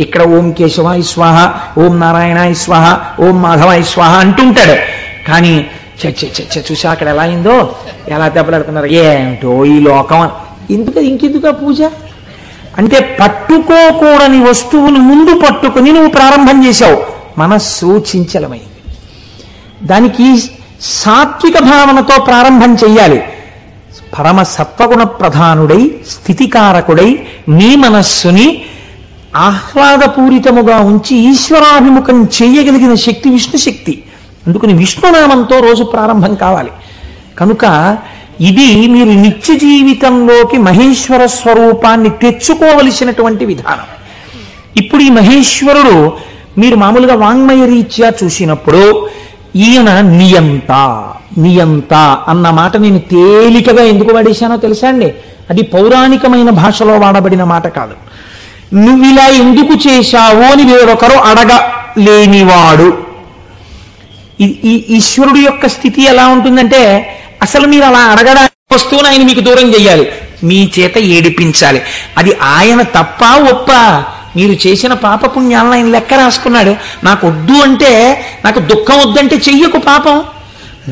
ఇక్కడ ఓం కేశవాయ స్వాహ, ఓం నారాయణాయ స్వాహ, ఓం మాధవాయ స్వాహ అంటుంటాడు. కానీ చూసా అక్కడ ఎలా అయిందో, ఎలా దెబ్బలాడుతున్నారు, ఏంటో ఈ లోకం. ఇంకెందుకు ఆ పూజ అంటే పట్టుకోకూడని వస్తువును ముందు పట్టుకుని నువ్వు ప్రారంభం చేశావు. మనస్సు చంచలమైంది. దానికి సాత్విక భావనతో ప్రారంభం చెయ్యాలి. పరమ సత్వగుణ ప్రధానుడై స్థితికారకుడై నీ మనస్సుని ఆహ్లాదపూరితముగా ఉంచి ఈశ్వరాభిముఖం చేయగలిగిన శక్తి విష్ణు శక్తి. అందుకని విష్ణునామంతో రోజు ప్రారంభం కావాలి. కనుక ఇది మీరు నిత్య జీవితంలోకి మహేశ్వర స్వరూపాన్ని తెచ్చుకోవలసినటువంటి విధానం. ఇప్పుడు ఈ మహేశ్వరుడు మీరు మామూలుగా వాంగ్మయ రీత్యా చూసినప్పుడు ఈయన నియంత నియంత అన్న మాట నేను తేలికగా ఎందుకు వాడేశానో తెలుసా అండి? అది పౌరాణికమైన భాషలో వాడబడిన మాట కాదు. నువ్విలా ఎందుకు చేశావు అని వేరొకరు అడగలేనివాడు. ఈ ఈశ్వరుడు యొక్క స్థితి ఎలా ఉంటుందంటే, అసలు మీరు అలా అడగడానికి వస్తువును ఆయన మీకు దూరం చెయ్యాలి, మీ చేత ఏడిపించాలి. అది ఆయన తప్ప ఒప్ప? మీరు చేసిన పాపపుణ్యాలను ఆయన లెక్క రాసుకున్నాడు. నాకు వద్దు అంటే, నాకు దుఃఖం వద్దంటే చెయ్యకు పాపం,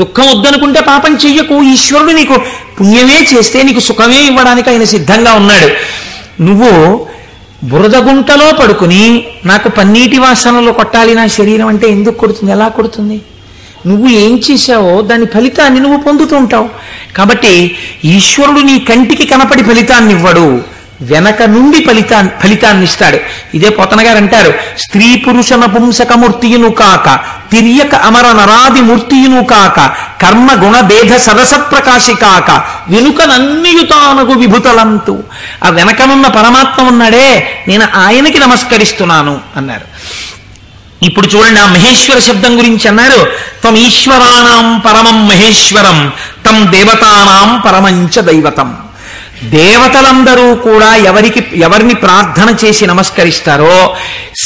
దుఃఖం వద్దనుకుంటే పాపం చెయ్యకు. ఈశ్వరుడు నీకు పుణ్యమే చేస్తే నీకు సుఖమే ఇవ్వడానికి ఆయన సిద్ధంగా ఉన్నాడు. నువ్వు బురద గుంటలో పడుకుని నాకు పన్నీటి వాసనలో కొట్టాలి నా శరీరం అంటే ఎందుకు కొడుతుంది? ఎలా కొడుతుంది? నువ్వు ఏం చేశావో దాని ఫలితాన్ని నువ్వు పొందుతూ ఉంటావు. కాబట్టి ఈశ్వరుడు నీ కంటికి కనపడి ఫలితాన్ని ఇవ్వడు, వెనక నుండి ఫలితాన్ని ఇస్తాడు. ఇదే పోతన గారు అంటారు, స్త్రీ పురుష నపుంసకమూర్తియును కాక తిరియక అమర నరాది మూర్తియును కాక కర్మ గుణ భేద సరస ప్రకాశి కాక వెనుకనన్నియుతానగు విభుతలంతు. ఆ వెనకనున్న పరమాత్మ ఉన్నాడే, నేను ఆయనకి నమస్కరిస్తున్నాను అన్నారు. ఇప్పుడు చూడండి, ఆ మహేశ్వర శబ్దం గురించి అన్నారు, త్వం ఈశ్వరాణం పరమం మహేశ్వరం తం దేవతానాం పరమంచ దైవతం. దేవతలందరూ కూడా ఎవరిని ప్రార్థన చేసి నమస్కరిస్తారో,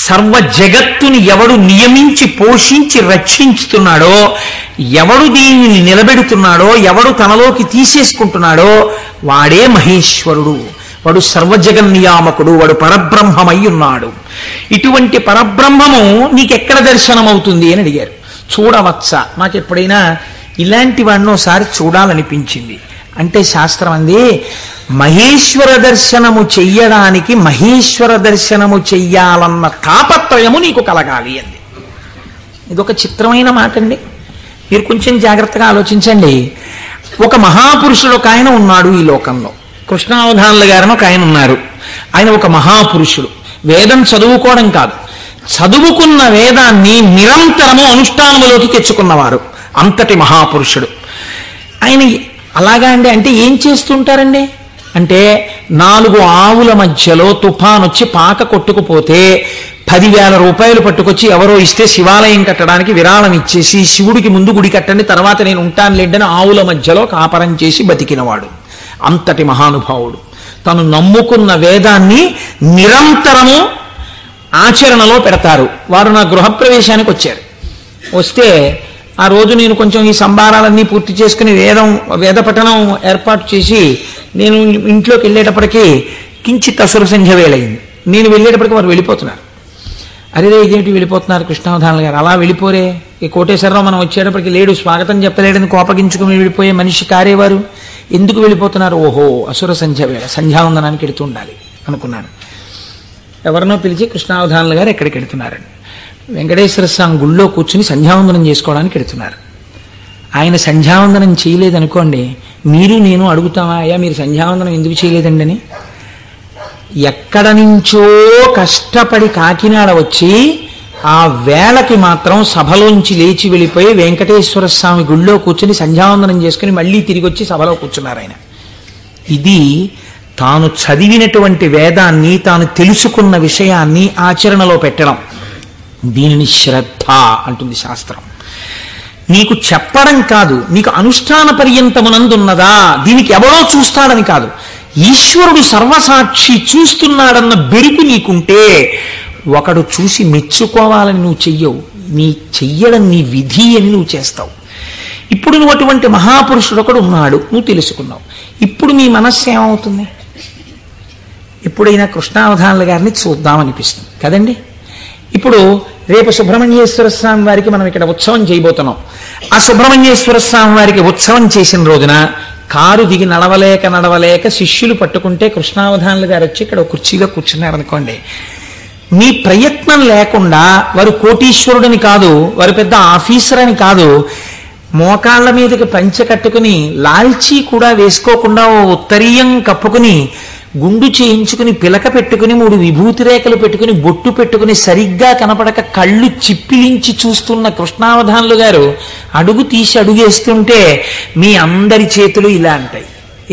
సర్వ జగత్తుని ఎవడు నియమించి పోషించి రక్షించుతున్నాడో, ఎవడు దీనిని నిలబెడుతున్నాడో, ఎవడు తనలోకి తీసేసుకుంటున్నాడో వాడే మహేశ్వరుడు. వాడు సర్వజగన్నియామకుడు, వాడు పరబ్రహ్మమై ఉన్నాడు. ఇటువంటి పరబ్రహ్మము నీకెక్కడ దర్శనం అవుతుంది అని అడిగారు. చూడవచ్చా? నాకు ఎప్పుడైనా ఇలాంటి వాడిని ఒకసారి చూడాలనిపించింది అంటే శాస్త్రం అంది, మహేశ్వర దర్శనము చెయ్యడానికి మహేశ్వర దర్శనము చెయ్యాలన్న తాపత్రయము నీకు కలగాలి అంది. ఇదొక చిత్రమైన మాట అండి. మీరు కొంచెం జాగ్రత్తగా ఆలోచించండి. ఒక మహాపురుషుడు ఒక ఆయన ఉన్నాడు ఈ లోకంలో. కృష్ణావధానుల గారిని ఒక ఆయన ఉన్నారు. ఆయన ఒక మహాపురుషుడు. వేదం చదువుకోవడం కాదు, చదువుకున్న వేదాన్ని నిరంతరము అనుష్ఠానములోకి తెచ్చుకున్నవారు. అంతటి మహాపురుషుడు ఆయన. అలాగా అండి. అంటే ఏం చేస్తుంటారండి అంటే, 4 ఆవుల మధ్యలో తుఫాన్ వచ్చి పాక కొట్టుకుపోతే 10,000 రూపాయలు పట్టుకొచ్చి ఎవరో ఇస్తే శివాలయం కట్టడానికి విరాళం ఇచ్చేసి, శివుడికి ముందు గుడి కట్టండి తర్వాత నేను ఉంటాను లేండని ఆవుల మధ్యలో కాపరం చేసి బతికినవాడు. అంతటి మహానుభావుడు. తను నమ్ముకున్న వేదాన్ని నిరంతరము ఆచరణలో పెడతారు. వారు నా గృహప్రవేశానికి వచ్చారు. వస్తే ఆ రోజు నేను కొంచెం ఈ సంభారాలన్నీ పూర్తి చేసుకుని వేద పఠనం ఏర్పాటు చేసి నేను ఇంట్లోకి వెళ్ళేటప్పటికీ కించిత్ అసుర సంధ్య వేళయింది. నేను వెళ్ళేటప్పటికి వారు వెళ్ళిపోతున్నారు. అరే ఇదేంటి వెళ్ళిపోతున్నారు కృష్ణావధానులు గారు? అలా వెళ్ళిపోరే, ఈ కోటేశ్వరరావు మనం వచ్చేటప్పటికి లేడు, స్వాగతం చెప్పలేడని కోపగించుకుని వెళ్ళిపోయే మనిషి కారేవారు, ఎందుకు వెళ్ళిపోతున్నారు? ఓహో అసుర సంధ్య వేళ, సంధ్యావందనానికి వెళుతూ ఉండాలి అనుకున్నాను. ఎవరినో పిలిచి కృష్ణావధానులు గారు ఎక్కడికి వెళుతున్నారండి? వెంకటేశ్వర స్వామి గుళ్ళో కూర్చుని సంధ్యావందనం చేసుకోవడానికి వెళుతున్నారు. ఆయన సంధ్యావందనం చేయలేదనుకోండి, మీరు నేను అడుగుతామా, అయ్యా మీరు సంధ్యావందనం ఎందుకు చేయలేదండి అని? ఎక్కడ నుంచో కష్టపడి కాకినాడ వచ్చి ఆ వేళకి మాత్రం సభలోంచి లేచి వెళ్ళిపోయి వెంకటేశ్వర స్వామి గుళ్ళో కూర్చుని సంధ్యావందనం చేసుకుని మళ్ళీ తిరిగి వచ్చి సభలో కూర్చున్నారు ఆయన. ఇది తాను చదివినటువంటి వేదాన్ని, తాను తెలుసుకున్న విషయాన్ని ఆచరణలో పెట్టడం. దీనిని శ్రద్ధ అంటుంది శాస్త్రం. నీకు చెప్పడం కాదు, నీకు అనుష్ఠాన పర్యంతమునందున్నదా, దీనికి ఎవరో చూస్తాడని కాదు, ఈశ్వరుడు సర్వసాక్షి చూస్తున్నాడన్న బెరుకు నీకుంటే ఒకడు చూసి మెచ్చుకోవాలని నువ్వు చెయ్యవు. నీ చెయ్యడం నీ విధి అని నువ్వు చేస్తావు. ఇప్పుడు నువ్వు అటువంటి మహాపురుషుడు ఒకడు ఉన్నాడు, నువ్వు తెలుసుకున్నావు. ఇప్పుడు నీ మనస్సు ఏమవుతుంది? ఎప్పుడైనా కృష్ణావధానుల గారిని చూద్దామనిపిస్తుంది కదండి. ఇప్పుడు రేపు సుబ్రహ్మణ్యేశ్వర స్వామి వారికి మనం ఇక్కడ ఉత్సవం చేయబోతున్నాం. ఆ సుబ్రహ్మణ్యేశ్వర స్వామి వారికి ఉత్సవం చేసిన రోజున కారు దిగి నడవలేక శిష్యులు పట్టుకుంటే కృష్ణావధానులు గారు వచ్చి ఇక్కడ కుర్చీలో కూర్చున్నారు అనుకోండి, మీ ప్రయత్నం లేకుండా వారు కోటీశ్వరుడని కాదు, వారు పెద్ద ఆఫీసర్ అని కాదు, మోకాళ్ళ మీదకి పంచె కట్టుకుని లాల్చీ కూడా వేసుకోకుండా ఓ ఉత్తరీయం కప్పుకుని గుండు చేయించుకుని పిలక పెట్టుకుని 3 విభూతి రేఖలు పెట్టుకుని బొట్టు పెట్టుకుని సరిగ్గా కనపడక కళ్ళు చిప్పిలించి చూస్తున్న కృష్ణావధానులు గారు అడుగు తీసి అడుగేస్తుంటే మీ అందరి చేతులు ఇలా అంటాయి.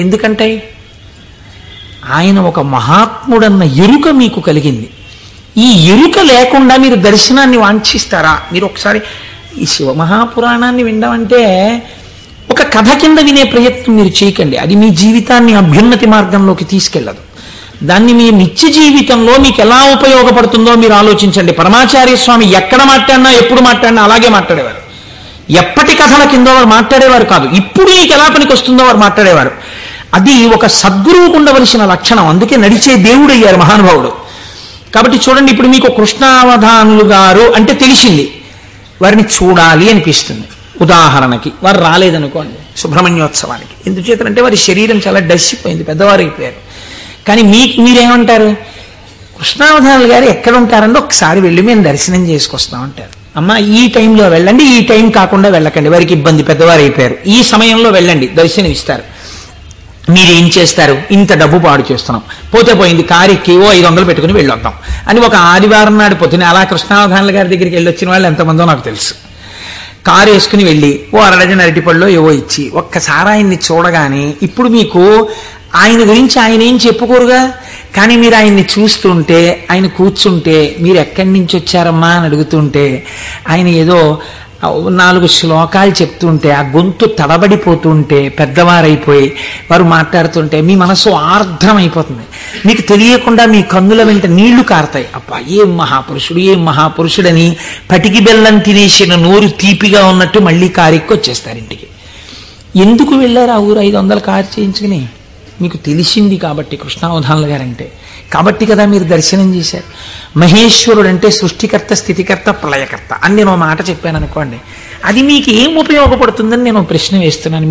ఎందుకంటాయి? ఆయన ఒక మహాత్ముడన్న ఎరుక మీకు కలిగింది. ఈ ఎరుక లేకుండా మీరు దర్శనాన్ని వాంఛిస్తారా? మీరు ఒకసారి ఈ శివమహాపురాణాన్ని వినడం ఒక కథ కింద వినే ప్రయత్నం మీరు చేయకండి. అది మీ జీవితాన్ని అభ్యున్నతి మార్గంలోకి తీసుకెళ్ళదు. దాన్ని మీ నిత్య జీవితంలో మీకు ఎలా ఉపయోగపడుతుందో మీరు ఆలోచించండి. పరమాచార్య స్వామి ఎక్కడ మాట్లాడినా ఎప్పుడు మాట్లాడినా అలాగే మాట్లాడేవారు. ఎప్పటి కథల కిందో వారు మాట్లాడేవారు కాదు, ఇప్పుడు మీకు ఎలా పనికి వస్తుందో వారు మాట్లాడేవారు. అది ఒక సద్గురువుకు ఉండవలసిన లక్షణం. అందుకే నడిచే దేవుడు అయ్యారు మహానుభావుడు. కాబట్టి చూడండి, ఇప్పుడు మీకు కృష్ణావధానులు గారు అంటే తెలిసింది, వారిని చూడాలి అనిపిస్తుంది. ఉదాహరణకి వారు రాలేదనుకోండి సుబ్రహ్మణ్యోత్సవానికి, ఎందుచేతంటే వారి శరీరం చాలా డస్సిపోయింది, పెద్దవారు అయిపోయారు. కానీ మీరేమంటారు? కృష్ణావధానులు గారు ఎక్కడ ఉంటారంటే ఒకసారి వెళ్ళి మేము దర్శనం చేసుకొస్తాం అంటారు. అమ్మ ఈ టైంలో వెళ్ళండి, ఈ టైం కాకుండా వెళ్ళకండి, వారికి ఇబ్బంది, పెద్దవారు అయిపోయారు, ఈ సమయంలో వెళ్ళండి దర్శనం ఇస్తారు. మీరేం చేస్తారు? ఇంత డబ్బు పాడు చేస్తున్నాం, పోతే పోయింది, కారెక్కి 500 పెట్టుకుని వెళ్ళొద్దాం అని ఒక ఆదివారం నాడు పొద్దున అలా కృష్ణావధానుల గారి దగ్గరికి వెళ్ళి వచ్చిన వాళ్ళు ఎంతమందో నాకు తెలుసు. కారు వేసుకుని వెళ్ళి ఓ అరడజన అరటిపళ్ళు ఏవో ఇచ్చి ఒక్కసారి ఆయన్ని చూడగానే, ఇప్పుడు మీకు ఆయన గురించి ఆయన ఏం చెప్పుకోరుగా, కానీ మీరు ఆయన్ని చూస్తుంటే, ఆయన కూర్చుంటే, మీరు ఎక్కడి నుంచి వచ్చారమ్మా అని అడుగుతుంటే, ఆయన ఏదో 4 శ్లోకాలు చెప్తుంటే ఆ గొంతు తడబడిపోతుంటే, పెద్దవారైపోయి వారు మాట్లాడుతుంటే మీ మనసు ఆర్ద్రమైపోతుంది. మీకు తెలియకుండా మీ కన్నుల వెంట నీళ్లు కారుతాయి. అబ్బా ఏం మహాపురుషుడు, ఏం మహాపురుషుడని పటికి బెల్లం తినేసిన నోరు తీపిగా ఉన్నట్టు మళ్ళీ కారెక్కి వచ్చేస్తారు ఇంటికి. ఎందుకు వెళ్ళారు ఆ ఊరు 500 కారు చేయించుకుని? మీకు తెలిసింది కాబట్టి కృష్ణావధానులు గారంటే, కాబట్టి కదా మీరు దర్శనం చేశారు. మహేశ్వరుడు అంటే సృష్టికర్త, స్థితికర్త, ప్రళయకర్త అని నేను మాట చెప్పాను అనుకోండి, అది మీకు ఏం ఉపయోగపడుతుందని నేను ప్రశ్న వేస్తున్నాను.